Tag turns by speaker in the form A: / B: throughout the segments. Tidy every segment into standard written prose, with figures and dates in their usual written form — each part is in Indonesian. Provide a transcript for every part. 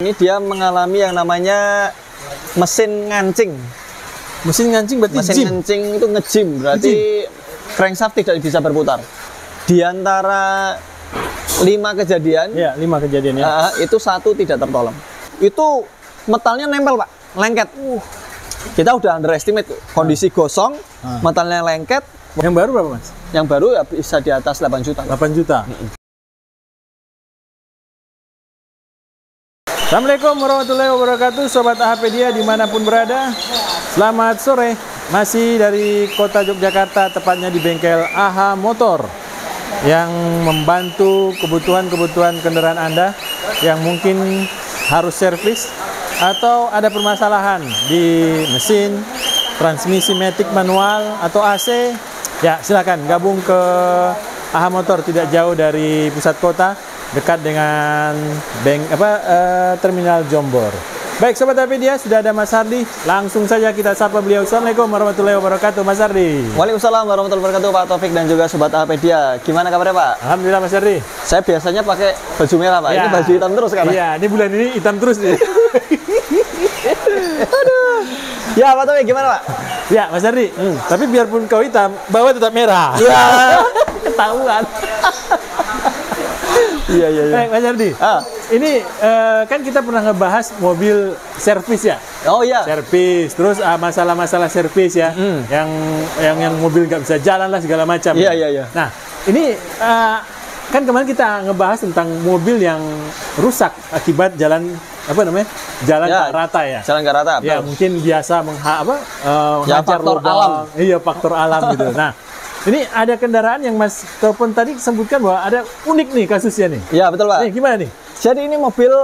A: Ini dia mengalami yang namanya mesin ngancing.
B: Mesin ngancing berarti
A: Mesin
B: gym?
A: ngancing itu ngejim, berarti crankshaft tidak bisa berputar. Di antara 5 kejadian,
B: Ya, 5 kejadian ya.
A: itu 1 tidak tertolong. Itu metalnya nempel, Pak, lengket. Kita udah underestimate kondisi gosong, metalnya lengket.
B: Yang baru berapa, Mas?
A: Yang baru ya bisa di atas 8 juta.
B: 8 juta. Assalamualaikum warahmatullahi wabarakatuh, Sobat AHpedia dimanapun berada. Selamat sore, masih dari kota Yogyakarta, tepatnya di bengkel AH Motor yang membantu kebutuhan-kebutuhan kendaraan Anda yang mungkin harus servis atau ada permasalahan di mesin, transmisi matic manual atau AC. Ya, silakan gabung ke AH Motor, tidak jauh dari pusat kota, dekat dengan terminal Jombor. Baik, Sobat AHpedia, sudah ada Mas Hardi. Langsung saja kita sapa beliau. Assalamualaikum warahmatullahi wabarakatuh, Mas Hardi.
A: Waalaikumsalam warahmatullahi wabarakatuh, Pak Taufik dan juga Sobat AHpedia. Gimana kabarnya, Pak?
B: Alhamdulillah, Mas Hardi.
A: Saya biasanya pakai baju merah, Pak.
B: Ya.
A: Ini baju hitam terus kan?
B: Iya, ini bulan ini hitam terus nih.
A: Aduh. Ya, Pak Taufik, gimana, Pak?
B: Ya, Mas Hardi. Tapi biarpun kau hitam, bawah tetap merah.
A: Ya, ketahuan. Iya.
B: Baik, Mas Hardi. Ini kan kita pernah ngebahas mobil servis ya.
A: Oh iya.
B: Servis, terus masalah-masalah servis ya, yang mobil nggak bisa jalan lah segala macam.
A: Iya.
B: Nah, ini kan kemarin kita ngebahas tentang mobil yang rusak akibat jalan jalan
A: Ya,
B: tak rata ya.
A: Jalan nggak rata.
B: Ya,
A: betul.
B: mungkin biasa
A: Ya,
B: menghajar
A: faktor
B: lubang.
A: alam.
B: Iya, faktor alam gitu. Nah, ini ada kendaraan yang Mas telepon tadi sebutkan bahwa ada unik nih kasusnya nih.
A: Iya, betul, Pak.
B: Nih, gimana nih?
A: Jadi ini mobil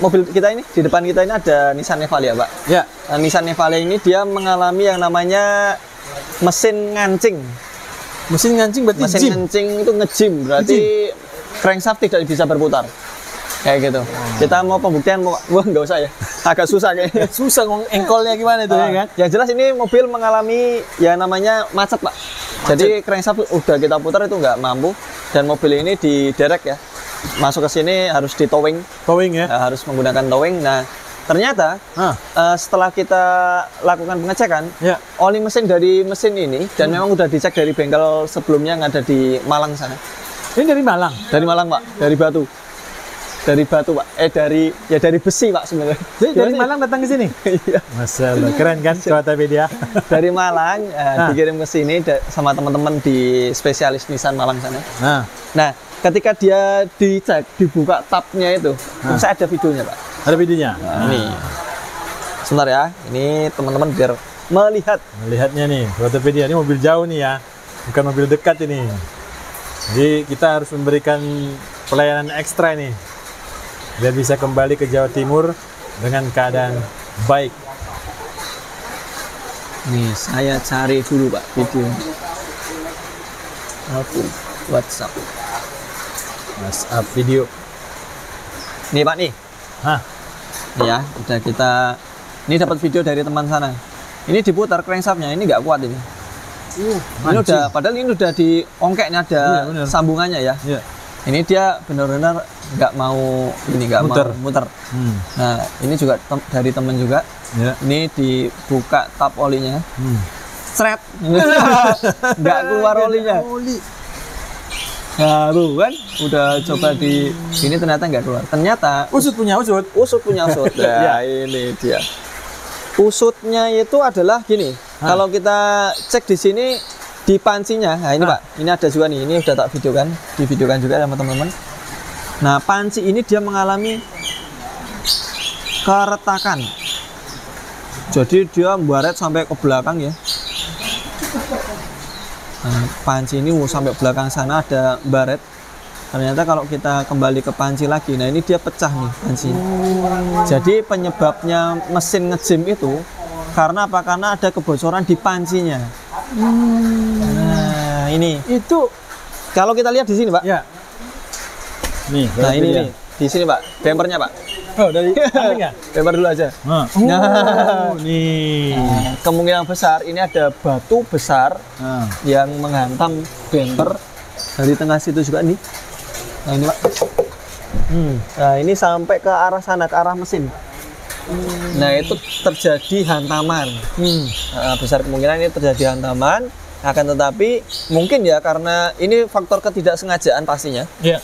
A: mobil kita ini di depan kita ini ada Nissan Navale ya, Pak.
B: Ya.
A: Nissan Navale ini dia mengalami yang namanya mesin ngancing.
B: Mesin ngancing berarti
A: Mesin
B: gym.
A: ngancing itu ngejim, berarti crankshaft tidak bisa berputar. Kayak gitu. Kita mau pembuktian, wah nggak usah ya. Agak susah kayaknya.
B: Susah engkolnya gimana itu ya kan?
A: Yang jelas ini mobil mengalami ya namanya macet, Pak. Jadi crankshaft udah kita putar itu nggak mampu, dan mobil ini diderek ya. Masuk ke sini harus di towing.
B: Towing ya?
A: Harus menggunakan towing. Nah, ternyata setelah kita lakukan pengecekan,
B: Ya.
A: oli mesin dari mesin ini dan memang udah dicek dari bengkel sebelumnya yang ada di Malang sana.
B: Ini dari Malang?
A: Dari Malang, Pak. Dari Batu. Dari Batu, Pak. Dari besi, Pak, sebenarnya.
B: Jadi dari Malang datang ke sini?
A: Iya.
B: Masya Allah, keren kan Sobat AHpedia?
A: Dari Malang dikirim ke sini sama teman-teman di spesialis Nissan Malang sana. Nah, ketika dia dicek, dibuka tabnya itu, saya ada videonya, Pak.
B: Ada videonya?
A: Ini. Sebentar ya. Ini teman-teman biar melihat.
B: Melihatnya nih, Sobat AHpedia, ini mobil jauh nih ya. Bukan mobil dekat ini. Jadi kita harus memberikan pelayanan ekstra nih, biar bisa kembali ke Jawa Timur dengan keadaan baik.
A: Nih, saya cari dulu, Pak, video. WhatsApp
B: Video.
A: Nih, Pak, nih. Nih ya, udah kita. Ini dapat video dari teman sana. Ini diputar crankshaftnya, ini nggak kuat ini. Ini udah, padahal ini udah diongkeknya ada sambungannya ya.
B: Iya.
A: Ini dia benar-benar nggak mau muter. Nah, ini juga dari temen juga.
B: Ya.
A: Ini dibuka tap olinya. Sret. Nggak keluar olinya. Nah, tuh kan udah coba di ini ternyata nggak keluar. Ternyata
B: Usut punya usut.
A: usut punya usut. Nah, ini dia. Usutnya itu adalah gini. Kalau kita cek di sini di pancinya, nah ini Pak, ini ada juga nih. Ini udah tak videokan, divideokan juga sama teman-teman. Nah, panci ini dia mengalami keretakan. Jadi dia membaret sampai ke belakang ya. Nah, panci ini sampai belakang sana ada baret. Ternyata kalau kita kembali ke panci lagi, nah ini dia pecah nih panci. Jadi penyebabnya mesin ngejim itu karena apa? Karena ada kebocoran di pancinya. Nah, ini.
B: Itu
A: Kalau kita lihat di sini, Pak.
B: ya. Nih,
A: Nah, ini nih. Di sini, Pak. Bempernya, Pak.
B: Oh, dari samping ya?
A: Bemper dulu aja.
B: Nih.
A: Kemungkinan besar ini ada batu besar yang menghantam bemper dari tengah situ juga nih. Nah, ini, Pak. Nah, ini sampai ke arah sana, ke arah mesin. Nah, itu terjadi hantaman. Besar kemungkinan ini terjadi hantaman. Akan tetapi mungkin ya karena ini faktor ketidaksengajaan pastinya.
B: Iya.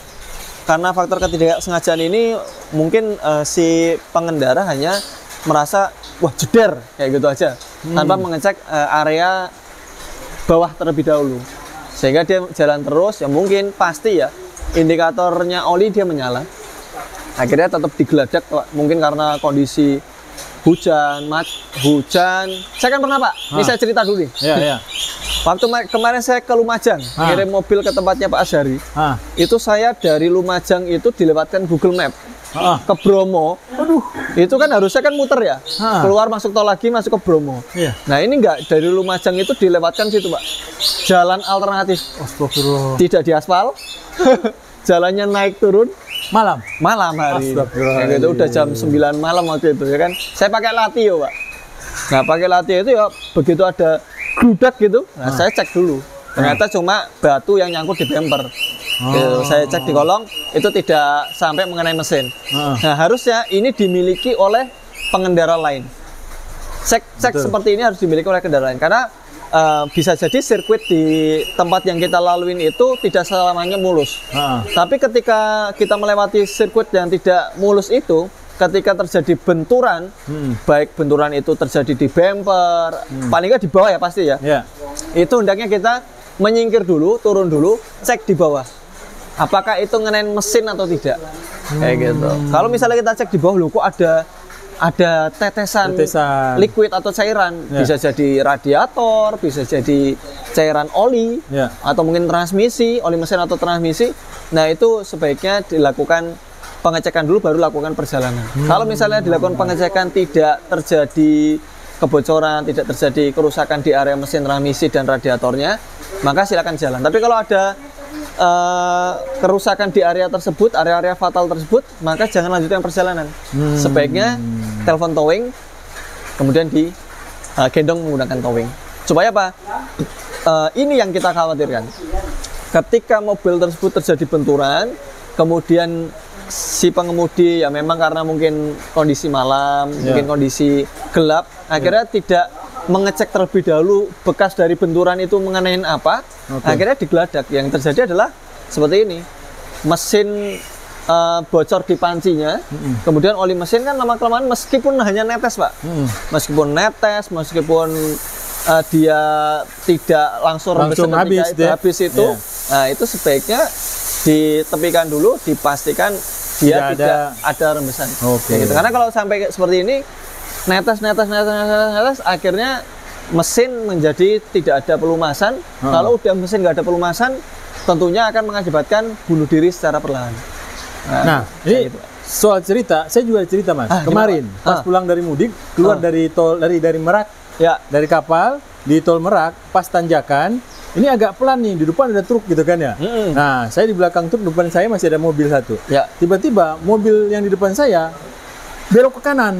A: Karena faktor ketidaksengajaan ini mungkin si pengendara hanya merasa wah jeder kayak gitu aja tanpa mengecek area bawah terlebih dahulu. Sehingga dia jalan terus, ya mungkin pasti ya indikatornya oli dia menyala. Akhirnya tetap digeladak mungkin karena kondisi hujan. Saya kan pernah Pak, ini saya cerita dulu nih.
B: Iya.
A: Waktu kemarin saya ke Lumajang, ngirim mobil ke tempatnya Pak Asyari. Itu saya dari Lumajang itu dilewatkan Google Map ke Bromo. Itu kan harusnya kan muter ya, keluar masuk tol lagi masuk ke Bromo.
B: Iya.
A: Nah ini enggak, dari Lumajang itu dilewatkan situ Pak, jalan alternatif. Tidak diaspal. Jalannya naik turun malam hari. Kayak gitu udah jam 9 malam waktu itu ya kan. Saya pakai Latio, Pak. Nah, pakai Latio itu ya begitu ada gludak gitu. Nah, saya cek dulu. Ternyata cuma batu yang nyangkut di bumper. Gitu. Saya cek di kolong itu tidak sampai mengenai mesin. Nah, harusnya ini dimiliki oleh pengendara lain. Cek seperti ini harus dimiliki oleh kendaraan lain karena bisa jadi sirkuit di tempat yang kita laluin itu tidak selamanya mulus. Tapi ketika kita melewati sirkuit yang tidak mulus itu, ketika terjadi benturan, baik benturan itu terjadi di bumper, paling nggak di bawah ya pasti ya. Itu hendaknya kita menyingkir dulu, turun dulu, cek di bawah. Apakah itu ngenain mesin atau tidak? Kayak gitu. Kalau misalnya kita cek di bawah, loh kok ada tetesan liquid atau cairan, bisa jadi radiator, bisa jadi cairan oli, atau mungkin transmisi, oli mesin atau transmisi. Nah itu sebaiknya dilakukan pengecekan dulu baru lakukan perjalanan. Kalau misalnya dilakukan pengecekan tidak terjadi kebocoran, tidak terjadi kerusakan di area mesin transmisi dan radiatornya, maka silakan jalan. Tapi kalau ada kerusakan di area tersebut, area-area fatal tersebut, maka jangan lanjutkan perjalanan. Sebaiknya telepon towing, kemudian gendong menggunakan towing. Supaya apa? Ini yang kita khawatirkan. Ketika mobil tersebut terjadi benturan, kemudian si pengemudi ya memang karena mungkin kondisi malam, mungkin kondisi gelap, akhirnya tidak mengecek terlebih dahulu bekas dari benturan itu mengenai apa, akhirnya digeladak. Yang terjadi adalah seperti ini, mesin bocor di pancinya, kemudian oli mesin kan lama-kelamaan meskipun hanya netes Pak, meskipun netes, meskipun dia tidak langsung habis itu, nah itu sebaiknya ditepikan dulu, dipastikan dia tidak ada rembesan. Gitu. Karena kalau sampai seperti ini netes, akhirnya mesin menjadi tidak ada pelumasan. Kalau udah mesin nggak ada pelumasan, tentunya akan mengakibatkan bunuh diri secara perlahan.
B: Nah ini gitu. Soal cerita, saya juga cerita Mas. Kemarin pas pulang dari mudik, keluar dari tol dari Merak, dari kapal di tol Merak, pas tanjakan, ini agak pelan nih, di depan ada truk gitu kan ya. Nah saya di belakang truk, depan saya masih ada mobil satu. Tiba-tiba mobil yang di depan saya belok ke kanan,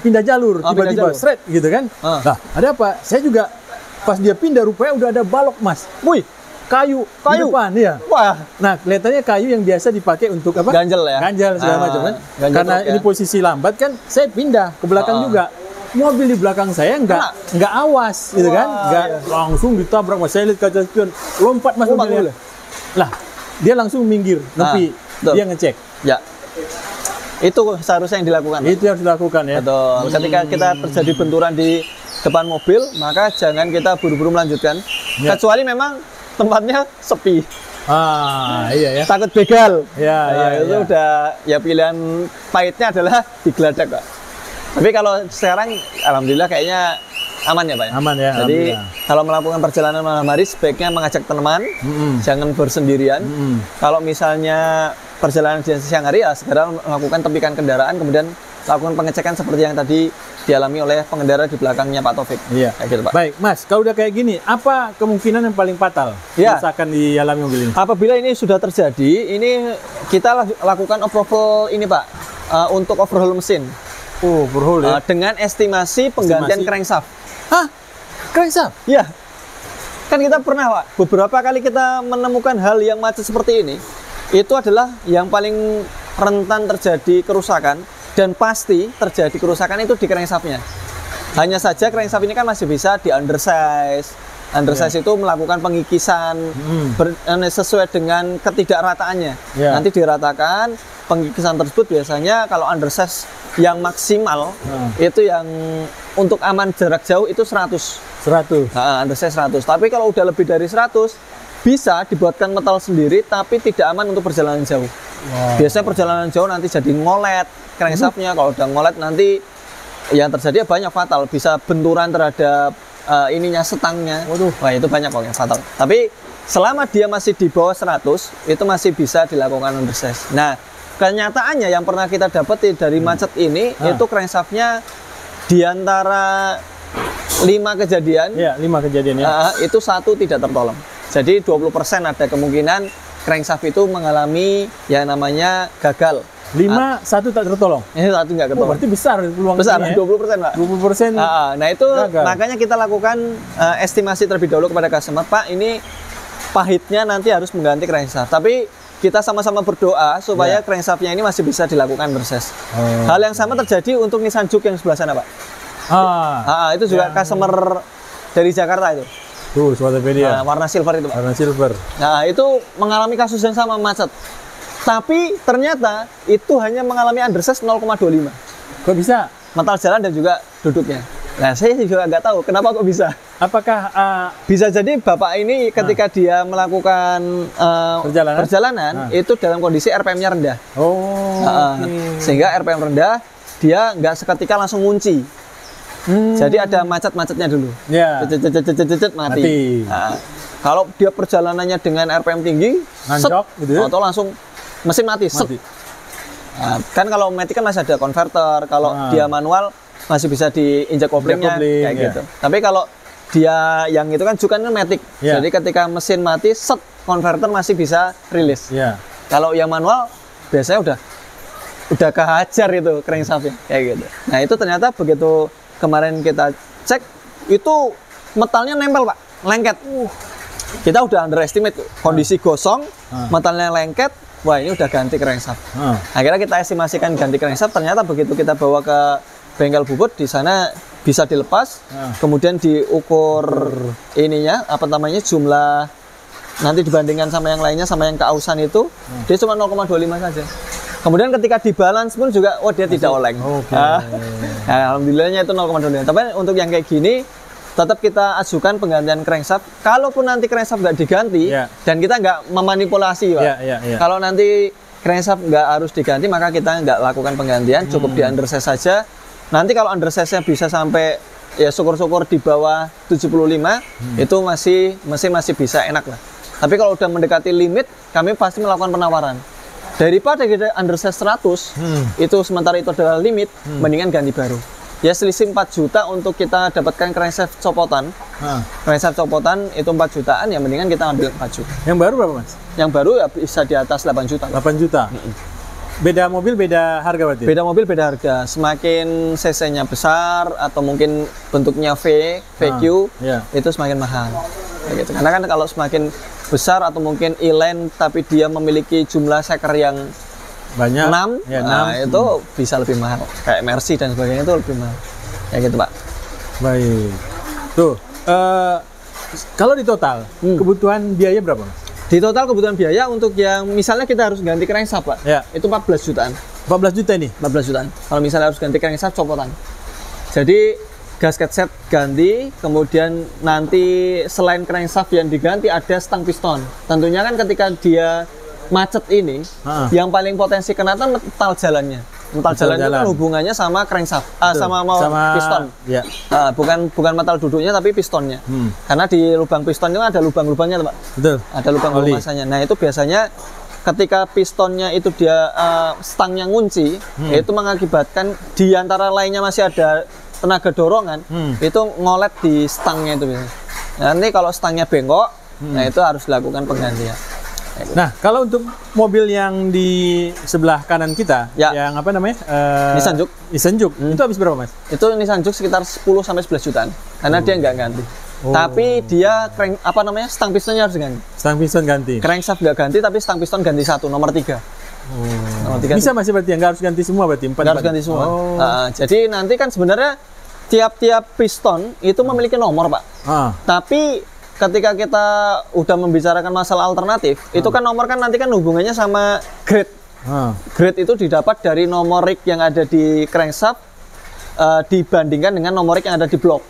B: pindah jalur, tiba-tiba seret gitu kan. Nah, ada apa? Saya juga pas dia pindah rupanya udah ada balok Mas. Kayu di depan ya. Nah, kelihatannya kayu yang biasa dipakai untuk apa?
A: Ganjel ya.
B: Ganjel segala macam kan. Karena ini posisi lambat kan, saya pindah ke belakang juga. Mobil di belakang saya nggak awas gitu kan, nggak langsung ditabrak Mas. Saya lihat kaca spion, lompat Mas mobilnya. Lah, dia langsung minggir, nepi, dia ngecek.
A: Itu seharusnya yang dilakukan.
B: Itu yang harus dilakukan ya.
A: Betul. Ketika kita terjadi benturan di depan mobil, maka jangan kita buru-buru melanjutkan. Kecuali memang tempatnya sepi.
B: Iya ya.
A: Takut begal.
B: Itu
A: udah ya pilihan pahitnya adalah digeladak Pak. Tapi kalau sekarang alhamdulillah kayaknya aman ya Pak.
B: Aman ya.
A: Jadi kalau melakukan perjalanan malam hari sebaiknya mengajak teman, jangan bersendirian. Kalau misalnya perjalanan di siang hari ya segera melakukan tepikan kendaraan, kemudian lakukan pengecekan seperti yang tadi dialami oleh pengendara di belakangnya Pak Taufik.
B: Kayak gitu Pak. Baik Mas, kalau udah kayak gini, apa kemungkinan yang paling fatal misalkan dialami mobil ini? Apabila
A: ini sudah terjadi, ini kita lakukan overhaul ini Pak, untuk overhaul mesin.
B: Overhaul ya?
A: Dengan estimasi penggantian crankshaft.
B: Crankshaft?
A: Iya. Kan kita pernah Pak, beberapa kali kita menemukan hal yang macet seperti ini. Itu adalah yang paling rentan terjadi kerusakan dan pasti terjadi kerusakan itu di crankshaftnya. Hanya saja crankshaft ini kan masih bisa di undersize. Undersize itu melakukan pengikisan sesuai dengan ketidakrataannya. Nanti diratakan, pengikisan tersebut biasanya kalau undersize yang maksimal itu yang untuk aman jarak jauh itu 100. Undersize 100. Tapi kalau udah lebih dari 100 bisa dibuatkan metal sendiri tapi tidak aman untuk perjalanan jauh. Biasanya perjalanan jauh nanti jadi ngolet crankshaftnya. Kalau udah ngolet nanti yang terjadi banyak fatal, bisa benturan terhadap ininya, setangnya. Wah, itu banyak kok yang fatal. Tapi selama dia masih di bawah 100 itu masih bisa dilakukan undersize. Nah, kenyataannya yang pernah kita dapetin dari macet ini itu crankshaftnya di antara 5 kejadian,
B: 5 kejadian ya.
A: Itu 1 tidak tertolong. Jadi 20% ada kemungkinan crankshaft itu mengalami yang namanya gagal.
B: 1 tak tertolong.
A: Ini 1 nggak ketolong.
B: Berarti besar peluang.
A: Besar,
B: ya?
A: 20%, Pak.
B: 20%.
A: Nah, itu
B: gagal.
A: makanya kita lakukan estimasi terlebih dahulu kepada customer, Pak, ini pahitnya nanti harus mengganti crankshaft. Tapi kita sama-sama berdoa supaya crankshaftnya ini masih bisa dilakukan undersize. Hal yang sama terjadi untuk Nissan Juke yang sebelah sana, Pak. Itu juga customer dari Jakarta itu.
B: Tuh, Sobatpedia.
A: Warna silver itu, Pak.
B: Warna silver.
A: Nah, itu mengalami kasus yang sama, macet. Tapi ternyata itu hanya mengalami undersize 0,25.
B: Kok bisa?
A: Metal jalan dan juga duduknya. Nah, saya juga nggak tahu kenapa kok bisa.
B: Apakah
A: bisa jadi Bapak ini ketika dia melakukan perjalanan itu dalam kondisi RPM-nya rendah. Sehingga RPM rendah, dia nggak seketika langsung ngunci. Jadi ada macet-macetnya dulu. Mati. Kalau dia perjalanannya dengan RPM tinggi,
B: gitu ya?
A: atau langsung mesin mati. Kan kalau matic kan masih ada konverter. Kalau dia manual masih bisa diinjak koplingnya kayak gitu. Tapi kalau dia yang itu kan juga kan matic. Jadi ketika mesin mati, konverter masih bisa rilis. Kalau yang manual biasanya udah kehajar itu crankshaftnya kayak gitu. Nah, itu ternyata begitu kemarin kita cek itu metalnya nempel, Pak, lengket. Kita udah underestimate kondisi gosong, metalnya lengket. Wah, ini udah ganti crankshaft. Akhirnya kita estimasikan ganti crankshaft. Ternyata begitu kita bawa ke bengkel bubut, di sana bisa dilepas, kemudian diukur ininya, jumlah, nanti dibandingkan sama yang lainnya, sama yang keausan itu, dia cuma 0,25 saja. Kemudian ketika dibalance pun juga, dia tidak oleng. Alhamdulillahnya itu 0,25. Tapi untuk yang kayak gini, tetap kita ajukan penggantian crankshaft. Kalaupun nanti crankshaft nggak diganti dan kita nggak memanipulasi, Pak. Kalau nanti crankshaft nggak harus diganti, maka kita nggak lakukan penggantian, cukup di undersize saja. Nanti kalau undersize-nya bisa sampai ya syukur-syukur di bawah 75, itu mesin masih bisa enak lah. Tapi kalau udah mendekati limit, kami pasti melakukan penawaran. Daripada kita undersize 100, itu sementara itu adalah limit, mendingan ganti baru. Ya selisih 4 juta untuk kita dapatkan crankshaft copotan. Crankshaft copotan itu 4 jutaan, ya mendingan kita ambil 4 juta.
B: Yang baru berapa, Mas?
A: Yang baru ya bisa di atas 8 juta.
B: 8 juta? Beda mobil, beda harga berarti?
A: Beda mobil, beda harga. Semakin cc-nya besar atau mungkin bentuknya VQ, itu semakin mahal. Gitu. Karena kan kalau semakin besar atau mungkin e-line tapi dia memiliki jumlah seker yang
B: banyak,
A: 6, itu bisa lebih mahal. Kayak Mercy dan sebagainya itu lebih mahal. Kayak gitu, Pak.
B: Baik. Tuh, kalau di total, kebutuhan biaya berapa, Mas?
A: Di total kebutuhan biaya untuk yang misalnya kita harus ganti crankshaft, Pak, itu 14 jutaan.
B: 14 juta ini?
A: 14 jutaan. Kalau misalnya harus ganti crankshaft copotan. Jadi gasket set ganti, kemudian nanti selain crankshaft yang diganti ada stang piston. Tentunya kan ketika dia macet ini, yang paling potensi kena kan metal jalannya. Metal jalan itu kan hubungannya sama crankshaft, sama piston. Bukan metal duduknya tapi pistonnya. Karena di lubang piston itu ada lubang-lubangnya, Pak.
B: Betul.
A: Ada lubang masanya. Nah, itu biasanya ketika pistonnya itu dia stangnya ngunci, itu mengakibatkan di antara lainnya masih ada tenaga dorongan, itu ngolet di stangnya itu biasanya. Nanti kalau stangnya bengkok, nah itu harus dilakukan penggantian.
B: Nah, kalau untuk mobil yang di sebelah kanan kita, yang apa namanya?
A: Nissan Juke.
B: Nissan Juke. Itu habis berapa, Mas?
A: Itu Nissan Juke sekitar 10 sampai 11 jutaan. Karena dia nggak ganti. Tapi dia stang pistonnya harus ganti.
B: Stang piston ganti.
A: Crankshaft nggak ganti, tapi stang piston ganti 1, nomor 3.
B: Bisa masih berarti nggak harus ganti semua berarti?
A: Nggak harus ganti semua. Jadi nanti kan sebenarnya tiap-tiap piston itu memiliki nomor, Pak. Tapi ketika kita udah membicarakan masalah alternatif, itu kan nomor kan nanti kan hubungannya sama grade. Grade itu didapat dari nomor rig yang ada di crankshaft dibandingkan dengan nomor rig yang ada di blok.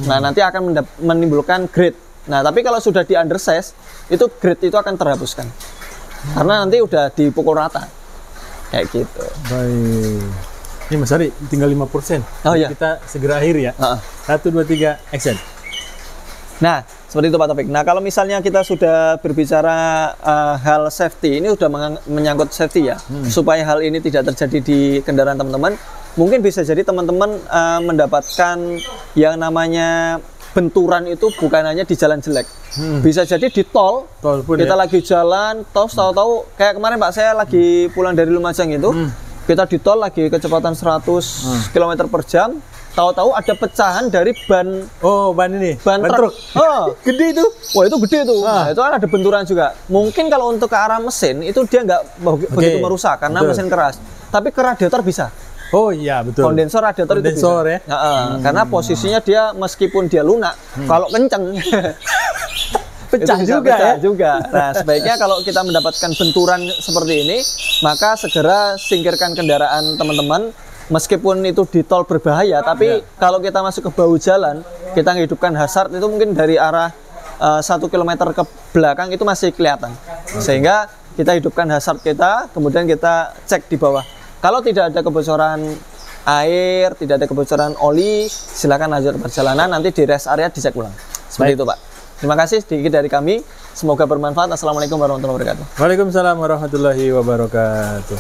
A: Nah, nanti akan menimbulkan grade. Nah, tapi kalau sudah di undersize, itu grade itu akan terhapuskan. Karena nanti udah dipukul rata. Kayak gitu.
B: Baik. Ini Mas Ari, tinggal 5%.
A: Oh iya.
B: Kita segera akhir ya. 1, 2, 3, action.
A: Nah, seperti itu Pak Taufik. Nah, kalau misalnya kita sudah berbicara hal safety, ini sudah menyangkut safety ya. Supaya hal ini tidak terjadi di kendaraan teman-teman, mungkin bisa jadi teman-teman mendapatkan yang namanya benturan itu bukan hanya di jalan jelek. Bisa jadi di tol pun kita lagi jalan, tahu-tahu kayak kemarin Pak, saya lagi pulang dari Lumajang itu, kita di tol lagi kecepatan 100 km per jam, tahu-tahu ada pecahan dari ban.
B: Ban ini?
A: Ban truk.
B: Gede itu?
A: Wah, itu gede tuh. Nah, itu kan ada benturan juga. Mungkin kalau untuk ke arah mesin, itu dia nggak begitu merusak, karena mesin keras. Tapi ke radiator bisa.
B: Oh iya, betul.
A: Kondensor radiator itu bisa.
B: Ya?
A: Karena posisinya dia meskipun dia lunak, kalau kenceng pecah juga. Nah, sebaiknya kalau kita mendapatkan benturan seperti ini, maka segera singkirkan kendaraan teman-teman. Meskipun itu di tol berbahaya, tapi kalau kita masuk ke bahu jalan, kita menghidupkan hazard itu mungkin dari arah 1 km ke belakang itu masih kelihatan. Sehingga kita hidupkan hazard kita, kemudian kita cek di bawah. Kalau tidak ada kebocoran air, tidak ada kebocoran oli, silakan lanjut perjalanan, nanti di rest area dicek ulang. Seperti itu Pak. Terima kasih sedikit dari kami, semoga bermanfaat. Assalamualaikum warahmatullahi wabarakatuh.
B: Waalaikumsalam warahmatullahi wabarakatuh.